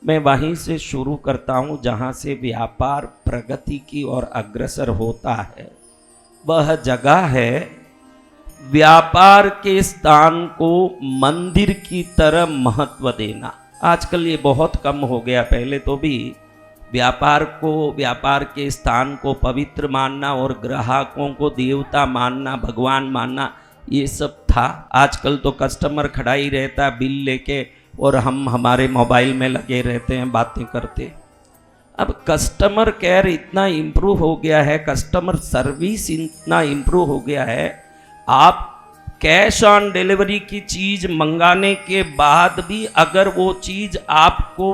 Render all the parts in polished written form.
मैं वहीं से शुरू करता हूँ जहाँ से व्यापार प्रगति की ओर अग्रसर होता है। वह जगह है व्यापार के स्थान को मंदिर की तरह महत्व देना। आजकल ये बहुत कम हो गया, पहले तो भी व्यापार के स्थान को पवित्र मानना और ग्राहकों को देवता मानना, भगवान मानना, ये सब था। आजकल तो कस्टमर खड़ा ही रहता है बिल लेके और हम हमारे मोबाइल में लगे रहते हैं बातें करते। अब कस्टमर केयर इतना इम्प्रूव हो गया है, कस्टमर सर्विस इतना इम्प्रूव हो गया है, आप कैश ऑन डिलीवरी की चीज़ मंगाने के बाद भी अगर वो चीज़ आपको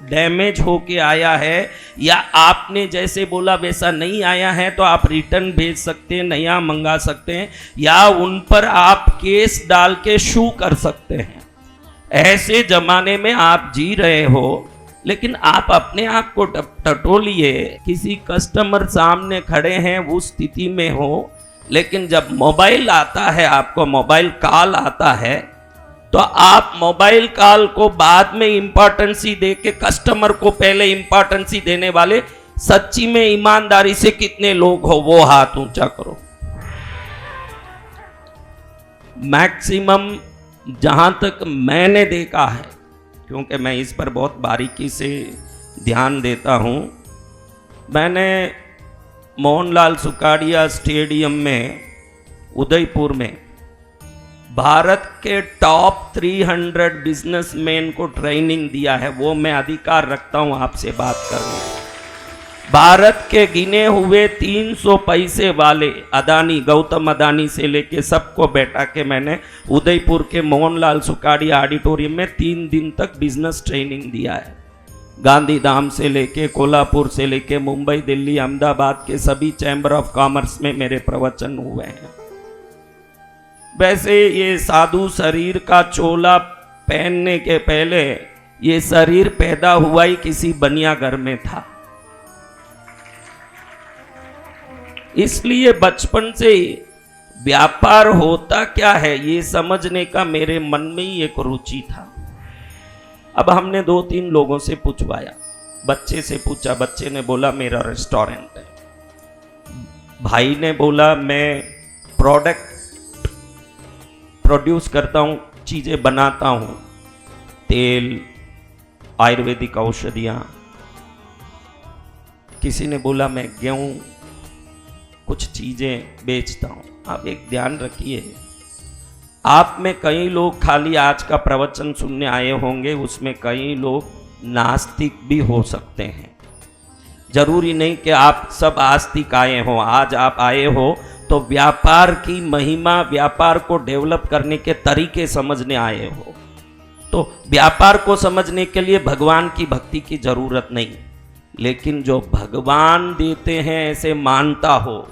डैमेज होके आया है या आपने जैसे बोला वैसा नहीं आया है तो आप रिटर्न भेज सकते हैं, नया मंगा सकते हैं, या उन पर आप केस डाल के शू कर सकते हैं। ऐसे जमाने में आप जी रहे हो, लेकिन आप अपने आप को टटोलिए। किसी कस्टमर सामने खड़े हैं, उस स्थिति में हो, लेकिन जब मोबाइल आता है, आपको मोबाइल कॉल आता है, तो आप मोबाइल कॉल को बाद में इंपॉर्टेंसी दे के कस्टमर को पहले इंपॉर्टेंसी देने वाले सच्ची में ईमानदारी से कितने लोग हो, वो हाथ ऊंचा करो। मैक्सिमम जहां तक मैंने देखा है, क्योंकि मैं इस पर बहुत बारीकी से ध्यान देता हूं, मैंने मोहनलाल सुखाड़िया स्टेडियम में उदयपुर में भारत के टॉप 300 बिजनेसमैन को ट्रेनिंग दिया है। वो मैं अधिकार रखता हूं आपसे बात करने। भारत के गिने हुए 300 पैसे वाले अदानी, गौतम अदानी से लेके सबको बैठा के मैंने उदयपुर के मोहनलाल सुखाड़िया ऑडिटोरियम में 3 दिन तक बिजनेस ट्रेनिंग दिया है। गांधीधाम से लेके, कोल्हापुर से लेके, मुंबई, दिल्ली, अहमदाबाद के सभी चैम्बर ऑफ कॉमर्स में मेरे प्रवचन हुए हैं। वैसे ये साधु शरीर का चोला पहनने के पहले ये शरीर पैदा हुआ ही किसी बनिया घर में था, इसलिए बचपन से व्यापार होता क्या है ये समझने का मेरे मन में ही एक रुचि था। अब हमने 2-3 लोगों से पूछवाया, बच्चे से पूछा, बच्चे ने बोला मेरा रेस्टोरेंट है, भाई ने बोला मैं प्रोडक्ट प्रोड्यूस करता हूँ, चीज़ें बनाता हूँ, तेल, आयुर्वेदिक औषधियाँ, किसी ने बोला मैं गेहूँ कुछ चीज़ें बेचता हूँ। आप एक ध्यान रखिए, आप में कई लोग खाली आज का प्रवचन सुनने आए होंगे, उसमें कई लोग नास्तिक भी हो सकते हैं। जरूरी नहीं कि आप सब आस्तिक आए हो। आज आप आए हो तो व्यापार की महिमा, व्यापार को डेवलप करने के तरीके समझने आए हो। तो व्यापार को समझने के लिए भगवान की भक्ति की जरूरत नहीं, लेकिन जो भगवान देते हैं ऐसे मानता हो,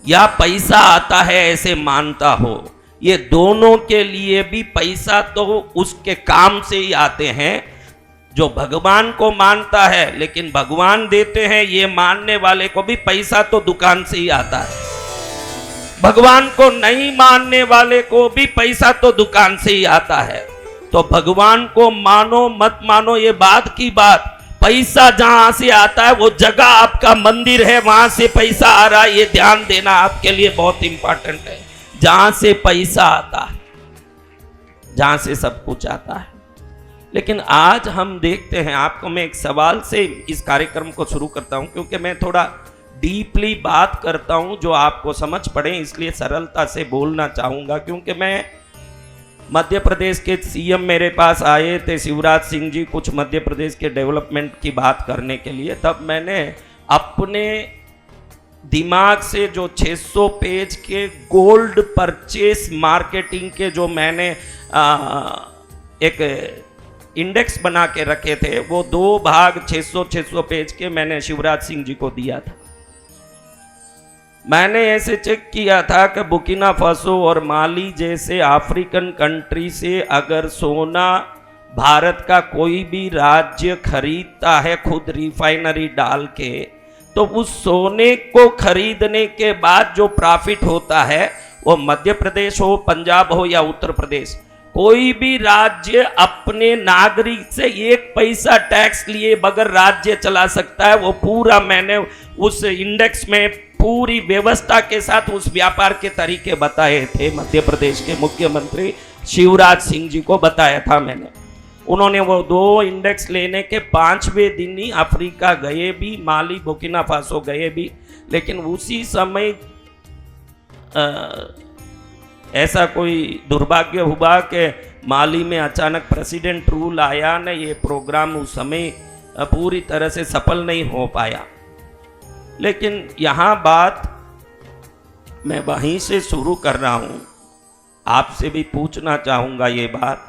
या पैसा आता है ऐसे मानता हो, ये दोनों के लिए भी पैसा तो उसके काम से ही आते हैं। जो भगवान को मानता है लेकिन भगवान देते हैं, ये मानने वाले को भी पैसा तो दुकान से ही आता है। भगवान को नहीं मानने वाले को भी पैसा तो दुकान से ही आता है। तो भगवान को मानो मत मानो ये बात की बात, पैसा जहां से आता है वो जगह आपका मंदिर है, वहां से पैसा आ रहा है, ये ध्यान देना आपके लिए बहुत इंपॉर्टेंट है। जहां से पैसा आता है, जहां से सब कुछ आता है। लेकिन आज हम देखते हैं, आपको मैं एक सवाल से इस कार्यक्रम को शुरू करता हूं, क्योंकि मैं थोड़ा डीपली बात करता हूं जो आपको समझ पड़े, इसलिए सरलता से बोलना चाहूंगा। क्योंकि मैं मध्य प्रदेश के सीएम मेरे पास आए थे शिवराज सिंह जी, कुछ मध्य प्रदेश के डेवलपमेंट की बात करने के लिए, तब मैंने अपने दिमाग से जो 600 पेज के गोल्ड परचेस मार्केटिंग के जो मैंने एक इंडेक्स बना के रखे थे, वो 2 भाग 600 पेज के मैंने शिवराज सिंह जी को दिया था। मैंने ऐसे चेक किया था कि बुर्किना फासो और माली जैसे अफ्रीकन कंट्री से अगर सोना भारत का कोई भी राज्य खरीदता है खुद रिफाइनरी डाल के, तो उस सोने को खरीदने के बाद जो प्रॉफिट होता है वो मध्य प्रदेश हो, पंजाब हो या उत्तर प्रदेश, कोई भी राज्य अपने नागरिक से 1 पैसा टैक्स लिए बगैर राज्य चला सकता है। वो पूरा मैंने उस इंडेक्स में पूरी व्यवस्था के साथ उस व्यापार के तरीके बताए थे। मध्य प्रदेश के मुख्यमंत्री शिवराज सिंह जी को बताया था मैंने। उन्होंने वो 2 इंडेक्स लेने के 5वें दिन ही अफ्रीका गए भी, माली बुर्किना फासो गए भी। लेकिन उसी समय ऐसा कोई दुर्भाग्य हुआ कि माली में अचानक प्रेसिडेंट रूल आया न, ये प्रोग्राम उस समय पूरी तरह से सफल नहीं हो पाया। लेकिन यहाँ बात मैं वहीं से शुरू कर रहा हूँ, आपसे भी पूछना चाहूँगा ये बात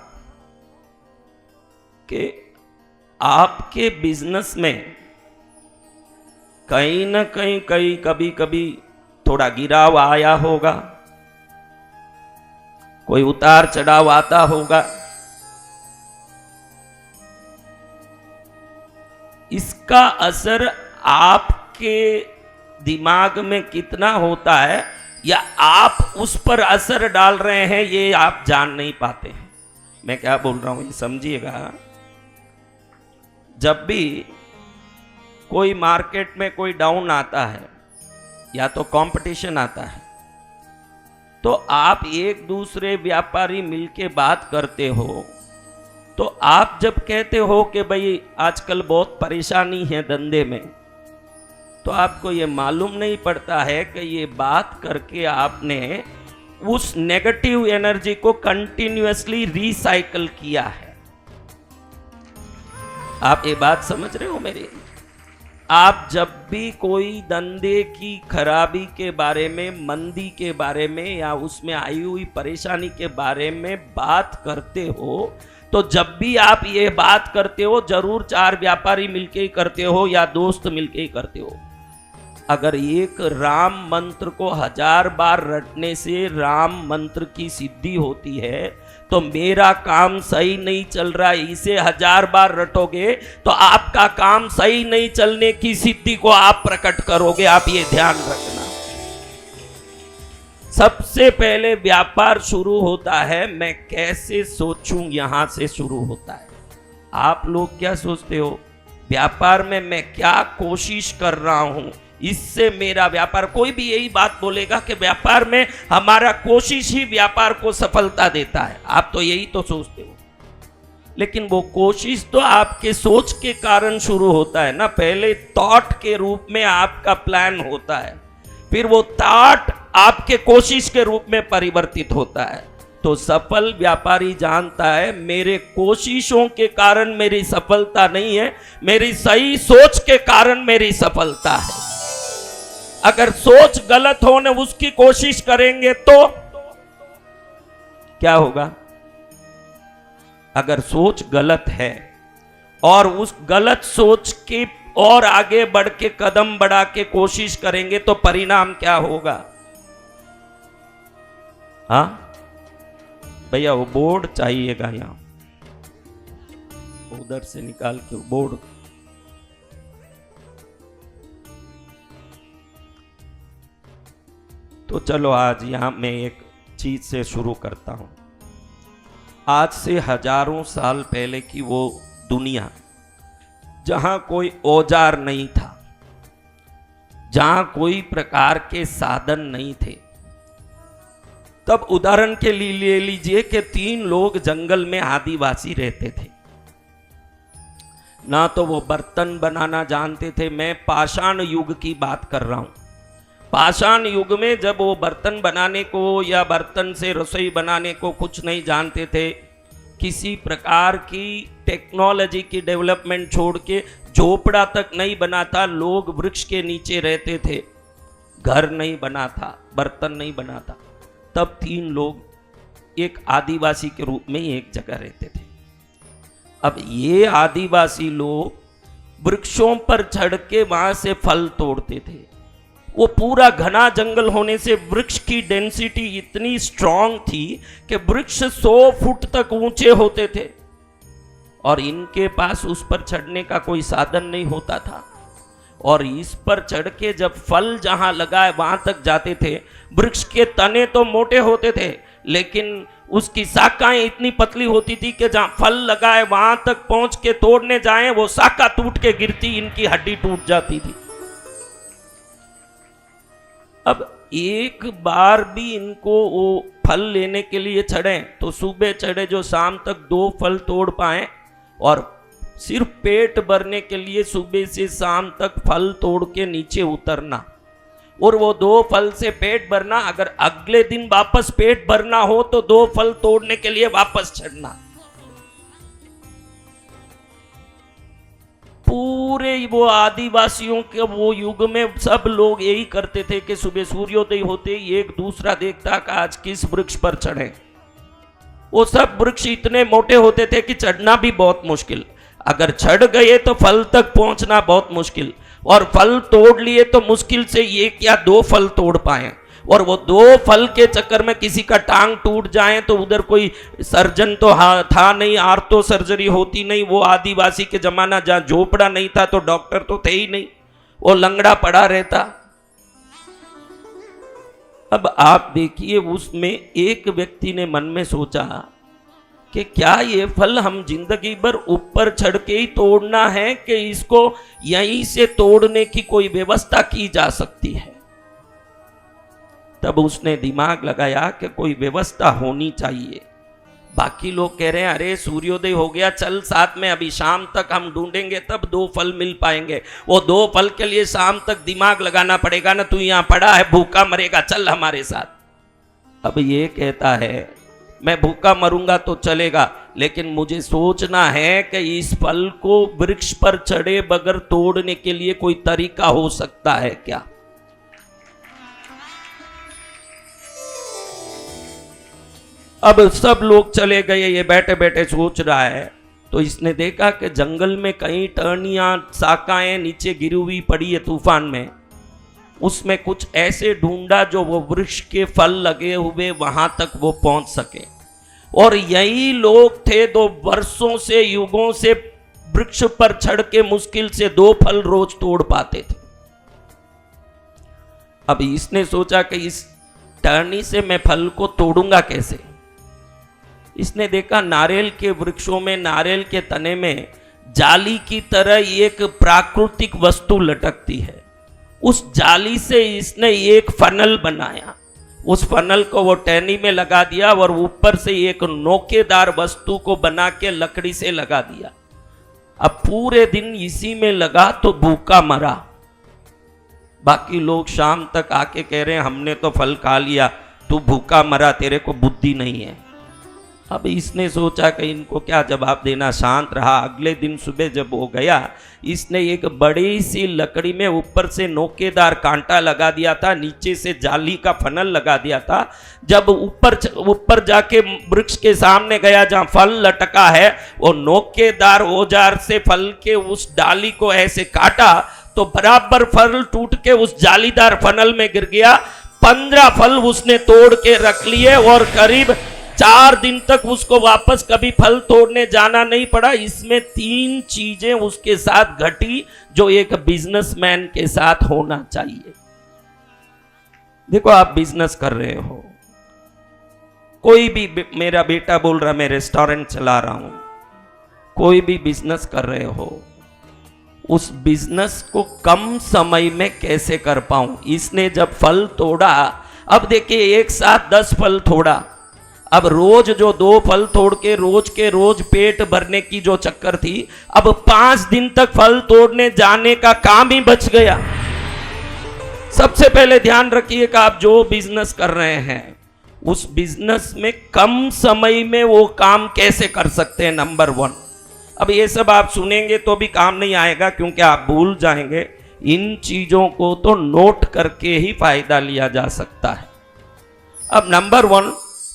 कि आपके बिजनेस में कहीं न कहीं कभी कभी थोड़ा गिराव आया होगा, कोई उतार चढ़ाव आता होगा। इसका असर आपके दिमाग में कितना होता है या आप उस पर असर डाल रहे हैं, ये आप जान नहीं पाते हैं। मैं क्या बोल रहा हूं ये समझिएगा। जब भी कोई मार्केट में कोई डाउन आता है या तो कंपटीशन आता है, तो आप एक दूसरे व्यापारी मिलके बात करते हो, तो आप जब कहते हो कि भाई आजकल बहुत परेशानी है धंधे में, तो आपको ये मालूम नहीं पड़ता है कि ये बात करके आपने उस नेगेटिव एनर्जी को कंटिन्यूअसली रिसाइकल किया है। आप ये बात समझ रहे हो मेरी? आप जब भी कोई धंधे की खराबी के बारे में, मंदी के बारे में या उसमें आई हुई परेशानी के बारे में बात करते हो, तो जब भी आप ये बात करते हो जरूर 4 व्यापारी मिलके ही करते हो या दोस्त मिलके ही करते हो। अगर एक राम मंत्र को 1000 बार रटने से राम मंत्र की सिद्धि होती है, तो मेरा काम सही नहीं चल रहा है, इसे 1000 बार रटोगे तो आपका काम सही नहीं चलने की सिद्धि को आप प्रकट करोगे। आप ये ध्यान रखना। सबसे पहले व्यापार शुरू होता है मैं कैसे सोचूं, यहां से शुरू होता है। आप लोग क्या सोचते हो? व्यापार में मैं क्या कोशिश कर रहा हूं, इससे मेरा व्यापार। कोई भी यही बात बोलेगा कि व्यापार में हमारा कोशिश ही व्यापार को सफलता देता है। आप तो यही तो सोचते हो, लेकिन वो कोशिश तो आपके सोच के कारण शुरू होता है ना। पहले थॉट के रूप में आपका प्लान होता है, फिर वो थॉट आपके कोशिश के रूप में परिवर्तित होता है। तो सफल व्यापारी जानता है मेरे कोशिशों के कारण मेरी सफलता नहीं है, मेरी सही सोच के कारण मेरी सफलता है। अगर सोच गलत हो न उसकी कोशिश करेंगे तो क्या होगा? अगर सोच गलत है और उस गलत सोच के और आगे बढ़ के कदम बढ़ा के कोशिश करेंगे तो परिणाम क्या होगा? हाँ भैया, वो बोर्ड चाहिएगा यहां, उधर से निकाल के बोर्ड। तो चलो आज यहां मैं एक चीज से शुरू करता हूं। आज से हजारों साल पहले की वो दुनिया जहां कोई औजार नहीं था, जहां कोई प्रकार के साधन नहीं थे, तब उदाहरण के लिए ले लीजिए कि 3 लोग जंगल में आदिवासी रहते थे। ना तो वो बर्तन बनाना जानते थे। मैं पाषाण युग की बात कर रहा हूं। पाषाण युग में जब वो बर्तन बनाने को या बर्तन से रसोई बनाने को कुछ नहीं जानते थे, किसी प्रकार की टेक्नोलॉजी की डेवलपमेंट छोड़ के झोपड़ा तक नहीं बना था, लोग वृक्ष के नीचे रहते थे, घर नहीं बना था, बर्तन नहीं बना था। तब 3 लोग एक आदिवासी के रूप में एक जगह रहते थे। अब ये आदिवासी लोग वृक्षों पर चढ़ के वहां से फल तोड़ते थे। वो पूरा घना जंगल होने से वृक्ष की डेंसिटी इतनी स्ट्रांग थी कि वृक्ष 100 फुट तक ऊंचे होते थे और इनके पास उस पर चढ़ने का कोई साधन नहीं होता था। और इस पर चढ़ के जब फल जहां लगा है वहां तक जाते थे, वृक्ष के तने तो मोटे होते थे, लेकिन उसकी शाखाएं इतनी पतली होती थी कि जहां फल लगा है वहां तक पहुंच के तोड़ने जाएं वो शाखा टूट के गिरती, इनकी हड्डी टूट जाती थी। अब एक बार भी इनको वो फल लेने के लिए चढ़े तो सुबह चढ़े जो शाम तक 2 फल तोड़ पाए, और सिर्फ पेट भरने के लिए सुबह से शाम तक फल तोड़ के नीचे उतरना, और वो 2 फल से पेट भरना। अगर अगले दिन वापस पेट भरना हो तो 2 फल तोड़ने के लिए वापस चढ़ना। पूरे वो आदिवासियों के वो युग में सब लोग यही करते थे कि सुबह सूर्योदय होते ही एक दूसरा देखता कि आज किस वृक्ष पर चढ़े। वो सब वृक्ष इतने मोटे होते थे कि चढ़ना भी बहुत मुश्किल, अगर चढ़ गए तो फल तक पहुंचना बहुत मुश्किल, और फल तोड़ लिए तो मुश्किल से 1 या 2 फल तोड़ पाए, और वो 2 फल के चक्कर में किसी का टांग टूट जाए तो उधर कोई सर्जन तो था नहीं, आर्थो सर्जरी होती नहीं। वो आदिवासी के जमाना जहाँ झोपड़ा नहीं था तो डॉक्टर तो थे ही नहीं, वो लंगड़ा पड़ा रहता। अब आप देखिए, उसमें एक व्यक्ति ने मन में सोचा कि क्या ये फल हम जिंदगी भर ऊपर चढ़ के ही तोड़ना है कि इसको यहीं से तोड़ने की कोई व्यवस्था की जा सकती है। तब उसने दिमाग लगाया कि कोई व्यवस्था होनी चाहिए। बाकी लोग कह रहे हैं अरे सूर्योदय हो गया, चल साथ में, अभी शाम तक हम ढूंढेंगे तब 2 फल मिल पाएंगे। वो 2 फल के लिए शाम तक दिमाग लगाना पड़ेगा ना, तू यहां पड़ा है भूखा मरेगा, चल हमारे साथ। अब ये कहता है मैं भूखा मरूंगा तो चलेगा, लेकिन मुझे सोचना है कि इस फल को वृक्ष पर चढ़े बगैर तोड़ने के लिए कोई तरीका हो सकता है क्या। अब सब लोग चले गए, ये बैठे बैठे सोच रहा है, तो इसने देखा कि जंगल में कई टहनियां शाखाएं नीचे गिरी हुई पड़ी है तूफान में, उसमें कुछ ऐसे ढूंढा जो वो वृक्ष के फल लगे हुए वहां तक वो पहुंच सके। और यही लोग थे 2 वर्षों से, युगों से वृक्ष पर चढ़ के मुश्किल से 2 फल रोज तोड़ पाते थे। अब इसने सोचा कि इस टहनी से मैं फल को तोड़ूंगा कैसे। इसने देखा नारियल के वृक्षों में, नारियल के तने में जाली की तरह एक प्राकृतिक वस्तु लटकती है। उस जाली से इसने एक फनल बनाया, उस फनल को वो टहनी में लगा दिया और ऊपर से एक नोकेदार वस्तु को बना के लकड़ी से लगा दिया। अब पूरे दिन इसी में लगा तो भूखा मरा। बाकी लोग शाम तक आके कह रहे हैं हमने तो फल खा लिया, तू भूखा मरा, तेरे को बुद्धि नहीं है। अब इसने सोचा कि इनको क्या जवाब देना, शांत रहा। अगले दिन सुबह जब वो गया, इसने एक बड़ी सी लकड़ी में ऊपर से नोकेदार कांटा लगा दिया था, नीचे से जाली का फनल लगा दिया था। जब ऊपर जाके वृक्ष के सामने गया जहां फल लटका है, वो नोकेदार औजार से फल के उस डाली को ऐसे काटा तो बराबर फल टूट के उस जालीदार फनल में गिर गया। 15 फल उसने तोड़ के रख लिए और करीब 4 दिन तक उसको वापस कभी फल तोड़ने जाना नहीं पड़ा। इसमें 3 चीजें उसके साथ घटी जो एक बिजनेसमैन के साथ होना चाहिए। देखो, आप बिजनेस कर रहे हो, कोई भी, मेरा बेटा बोल रहा मैं रेस्टोरेंट चला रहा हूं, कोई भी बिजनेस कर रहे हो, उस बिजनेस को कम समय में कैसे कर पाऊं। इसने जब फल तोड़ा, अब देखिए एक साथ 10 फल तोड़ा, अब रोज जो 2 फल तोड़ के रोज पेट भरने की जो चक्कर थी, अब 5 दिन तक फल तोड़ने जाने का काम ही बच गया। सबसे पहले ध्यान रखिए कि आप जो बिजनेस कर रहे हैं उस बिजनेस में कम समय में वो काम कैसे कर सकते हैं, नंबर 1। अब ये सब आप सुनेंगे तो भी काम नहीं आएगा, क्योंकि आप भूल जाएंगे। इन चीजों को तो नोट करके ही फायदा लिया जा सकता है। अब नंबर 1,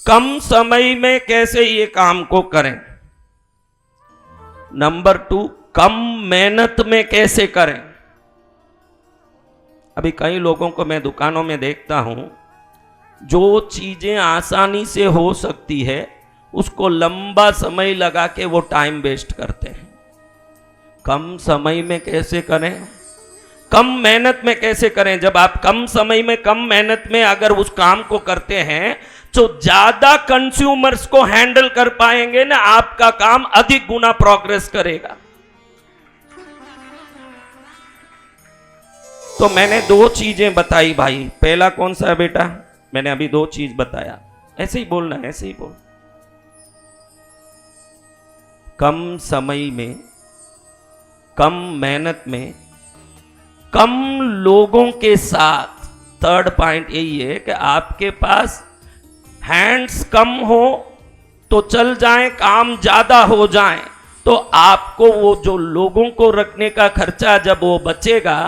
कम समय में कैसे ये काम को करें। नंबर 2, कम मेहनत में कैसे करें। अभी कई लोगों को मैं दुकानों में देखता हूं, जो चीजें आसानी से हो सकती है उसको लंबा समय लगा के वो टाइम वेस्ट करते हैं। कम समय में कैसे करें, कम मेहनत में कैसे करें। जब आप कम समय में कम मेहनत में अगर उस काम को करते हैं जो ज्यादा कंज्यूमर्स को हैंडल कर पाएंगे ना, आपका काम अधिक गुना प्रोग्रेस करेगा। तो मैंने 2 चीजें बताई भाई। पहला कौन सा है बेटा? मैंने अभी 2 चीज बताया, ऐसे ही बोलना है, ऐसे ही बोल। कम समय में, कम मेहनत में, कम लोगों के साथ। थर्ड पॉइंट यही है कि आपके पास हैंड्स कम हो तो चल जाए, काम ज्यादा हो जाए तो आपको वो जो लोगों को रखने का खर्चा जब वो बचेगा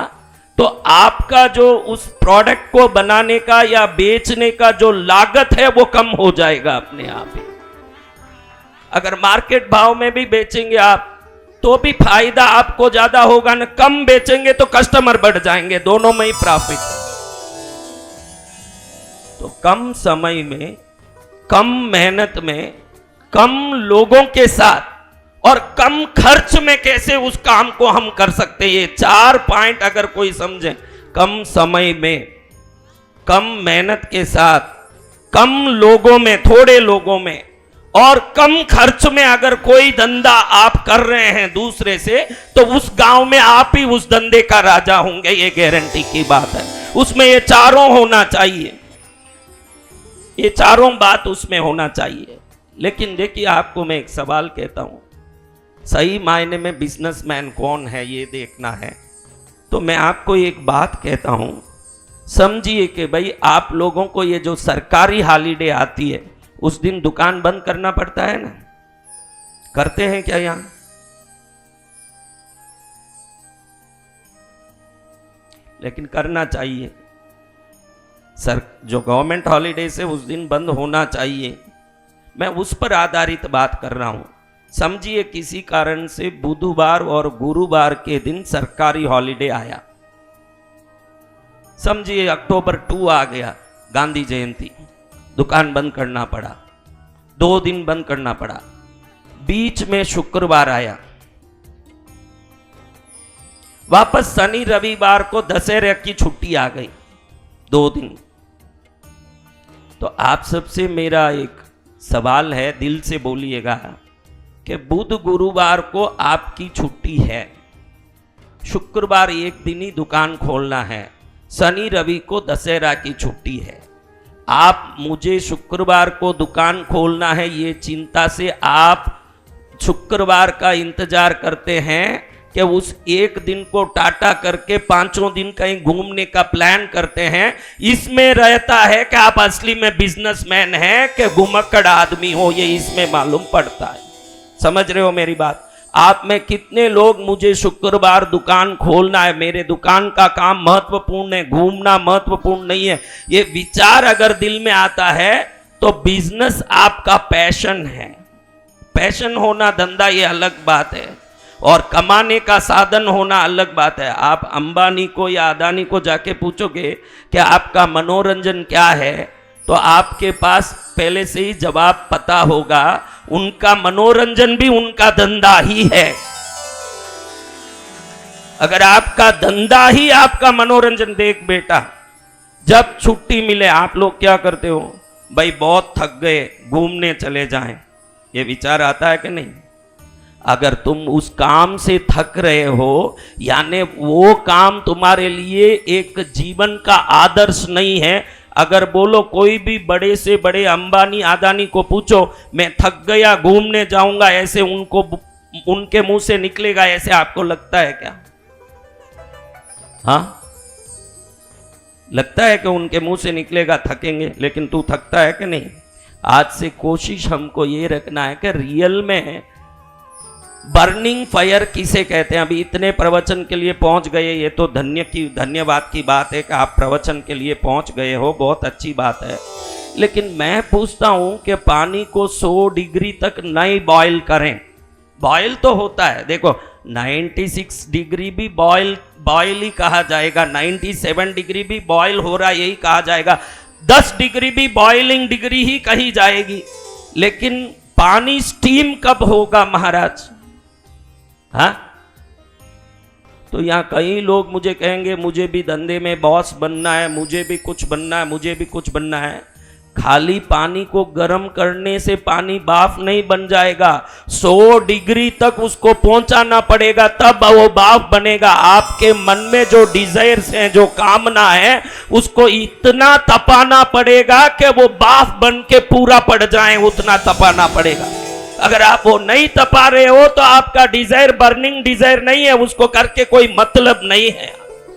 तो आपका जो उस प्रोडक्ट को बनाने का या बेचने का जो लागत है वो कम हो जाएगा अपने आप ही। अगर मार्केट भाव में भी बेचेंगे आप तो भी फायदा आपको ज्यादा होगा ना, कम बेचेंगे तो कस्टमर बढ़ जाएंगे, दोनों में ही प्रॉफिट है। तो कम समय में, कम मेहनत में, कम लोगों के साथ और कम खर्च में कैसे उस काम को हम कर सकते हैं, ये 4 पॉइंट अगर कोई समझे। कम समय में, कम मेहनत के साथ, कम लोगों में, थोड़े लोगों में और कम खर्च में अगर कोई धंधा आप कर रहे हैं दूसरे से, तो उस गांव में आप ही उस धंधे का राजा होंगे, ये गारंटी की बात है। उसमें ये चारों होना चाहिए, ये चारों बात उसमें होना चाहिए। लेकिन देखिए, आपको मैं एक सवाल कहता हूं, सही मायने में बिजनेसमैन कौन है ये देखना है तो मैं आपको एक बात कहता हूं, समझिए कि भाई आप लोगों को ये जो सरकारी हॉलीडे आती है उस दिन दुकान बंद करना पड़ता है ना, करते हैं क्या यहां? लेकिन करना चाहिए। सर, जो गवर्नमेंट हॉलीडेज है उस दिन बंद होना चाहिए। मैं उस पर आधारित बात कर रहा हूं। समझिए किसी कारण से बुधवार और गुरुवार के दिन सरकारी हॉलीडे आया, समझिए अक्टूबर 2 आ गया, गांधी जयंती, दुकान बंद करना पड़ा, 2 दिन बंद करना पड़ा। बीच में शुक्रवार आया, वापस शनि रविवार को दशहरे की छुट्टी आ गई, 2 दिन। तो आप सबसे मेरा एक सवाल है, दिल से बोलिएगा कि बुध गुरुवार को आपकी छुट्टी है, शुक्रवार एक दिन ही दुकान खोलना है, शनि रवि को दशहरा की छुट्टी है। आप मुझे शुक्रवार को दुकान खोलना है ये चिंता से आप शुक्रवार का इंतजार करते हैं कि उस एक दिन को टाटा करके 5 दिन कहीं घूमने का प्लान करते हैं। इसमें रहता है कि आप असली में बिजनेसमैन हैं कि घुमक्कड़ आदमी हो, ये इसमें मालूम पड़ता है। समझ रहे हो मेरी बात? आप में कितने लोग मुझे शुक्रवार दुकान खोलना है, मेरे दुकान का काम महत्वपूर्ण है, घूमना महत्वपूर्ण नहीं है, ये विचार अगर दिल में आता है तो बिजनेस आपका पैशन है। पैशन होना धंधा ये अलग बात है और कमाने का साधन होना अलग बात है। आप अंबानी को या अदानी को जाके पूछोगे कि आपका मनोरंजन क्या है तो आपके पास पहले से ही जवाब पता होगा, उनका मनोरंजन भी उनका धंधा ही है। अगर आपका धंधा ही आपका मनोरंजन, देख बेटा, जब छुट्टी मिले आप लोग क्या करते हो? भाई बहुत थक गए, घूमने चले जाएं, ये विचार आता है कि नहीं? अगर तुम उस काम से थक रहे हो यानी वो काम तुम्हारे लिए एक जीवन का आदर्श नहीं है। अगर बोलो कोई भी बड़े से बड़े अंबानी अदानी को पूछो मैं थक गया घूमने जाऊंगा, ऐसे उनके मुंह से निकलेगा, ऐसे आपको लगता है क्या? हाँ, लगता है कि उनके मुंह से निकलेगा थकेंगे? लेकिन तू थकता है कि नहीं? आज से कोशिश हमको ये रखना है कि रियल में बर्निंग फायर किसे कहते हैं। अभी इतने प्रवचन के लिए पहुंच गए, ये तो धन्यवाद की बात है कि आप प्रवचन के लिए पहुंच गए हो, बहुत अच्छी बात है। लेकिन मैं पूछता हूं कि पानी को 100 डिग्री तक नहीं बॉयल करें। बॉयल तो होता है, देखो 96 डिग्री भी बॉयल ही कहा जाएगा, 97 डिग्री भी बॉयल हो रहा यही कहा जाएगा, 10 डिग्री भी बॉइलिंग डिग्री ही कही जाएगी। लेकिन पानी स्टीम कब होगा महाराज? हाँ, तो यहां कई लोग मुझे कहेंगे मुझे भी धंधे में बॉस बनना है, मुझे भी कुछ बनना है, मुझे भी कुछ बनना है। खाली पानी को गर्म करने से पानी बाफ नहीं बन जाएगा, 100 डिग्री तक उसको पहुंचाना पड़ेगा, तब वो बाफ बनेगा। आपके मन में जो डिजायर्स हैं, जो कामना है, उसको इतना तपाना पड़ेगा कि वो बाफ बन के पूरा पड़ जाए, उतना तपाना पड़ेगा। अगर आप वो नहीं तपा रहे हो तो आपका डिजायर बर्निंग डिजायर नहीं है, उसको करके कोई मतलब नहीं है।